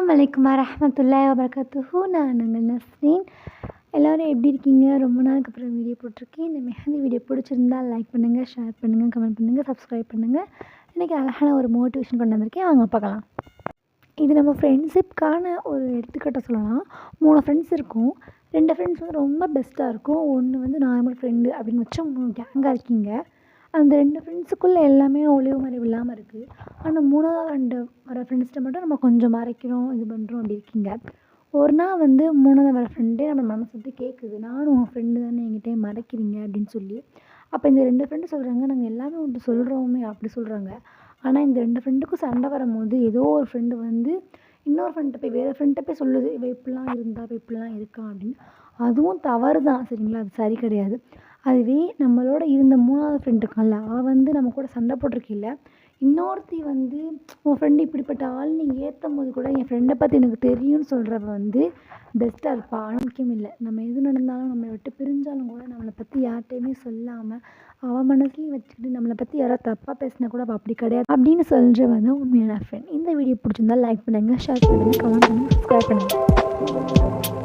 அஸ்ஸலாமு அலைக்கும் வரஹ்மத்துல்லாஹி வபரகாத்துஹு. நான் உங்கள் நஸ்ரீன். எல்லோரும் எப்படி இருக்கீங்க? ரொம்ப நாளுக்கு அப்புறம் வீடியோ போட்டிருக்கேன். இந்த மெஹந்தி வீடியோ பிடிச்சிருந்தா லைக் பண்ணுங்கள், ஷேர் பண்ணுங்கள், கமெண்ட் பண்ணுங்கள், சப்ஸ்கிரைப் பண்ணுங்கள். இன்றைக்கி அழகான ஒரு மோட்டிவேஷன் கொண்டு வந்திருக்கேன், வாங்க பார்க்கலாம். இது நம்ம ஃப்ரெண்ட்ஷிப்கான ஒரு எடுத்துக்காட்ட சொல்லலாம். 3 ஃப்ரெண்ட்ஸ் இருக்கும். 2 ஃப்ரெண்ட்ஸ் வந்து ரொம்ப பெஸ்ட்டாக இருக்கும். ஒன்று வந்து நார்மல் ஃப்ரெண்டு அப்படின்னு வச்சு 3 கேங்காக இருக்கீங்க. அந்த 2 ஃப்ரெண்ட்ஸுக்குள்ளே எல்லாமே ஒளிவு மறைவு இல்லாமல் இருக்குது. ஆனால் 3வது வர ஃப்ரெண்ட்ஸ்கிட்ட மட்டும் நம்ம கொஞ்சம் மறைக்கிறோம், இது பண்ணுறோம் அப்படி இருக்கீங்க. ஒரு நாள் வந்து 3வது வர ஃப்ரெண்டே நம்ம மனசு விட்டு கேட்குது, நானும் உங்கள் ஃப்ரெண்டு தானே என்கிட்டே மறைக்கிறீங்க அப்படின்னு சொல்லி. அப்போ இந்த 2 ஃப்ரெண்டு சொல்கிறாங்க, நாங்கள் எல்லாமே உன்ட்டு சொல்கிறோமே அப்படி சொல்கிறாங்க. ஆனால் இந்த 2 ஃப்ரெண்டுக்கும் சண்டை வரும்போது ஏதோ ஒரு ஃப்ரெண்டு வந்து இன்னொரு ஃப்ரெண்ட்டை போய் வேறு ஃப்ரெண்ட்டை போய் சொல்லுது, இவ இப்படிலாம் இருந்தா, இவ இப்படிலாம் இருக்கா அப்படின்னு. அதுவும் தவறு தான், சரிங்களா? அது சரி கிடையாது. அதுவே நம்மளோட இருந்த 3வது ஃப்ரெண்ட் இருக்கான்ல, அவள் வந்து நம்ம கூட சண்டை போட்டிருக்கையில இன்னொருத்தி வந்து உன் ஃப்ரெண்டு இப்படிப்பட்ட ஆள்னு ஏற்றும் போது கூட என் ஃப்ரெண்டை பற்றி எனக்கு தெரியும்னு சொல்கிறவ வந்து பெஸ்ட்டாக இருப்பா. ஆனால் முக்கியம் இல்லை, நம்ம எது நடந்தாலும் நம்மளை விட்டு பிரிஞ்சாலும் கூட நம்மளை பற்றி யார்கிட்டையுமே சொல்லாமல் அவன் மனசுலையும் வச்சுக்கிட்டு நம்மளை பற்றி யாராவது தப்பாக பேசினா கூட அவள் அப்படி கிடையாது அப்படின்னு சொல்கிறவ தான் உண்மையான ஃப்ரெண்ட். இந்த வீடியோ பிடிச்சிருந்தா லைக் பண்ணுங்கள், ஷேர் பண்ணுங்கள், கமெண்ட் பண்ணுங்கள், சப்ஸ்கிரைப் பண்ணுங்கள்.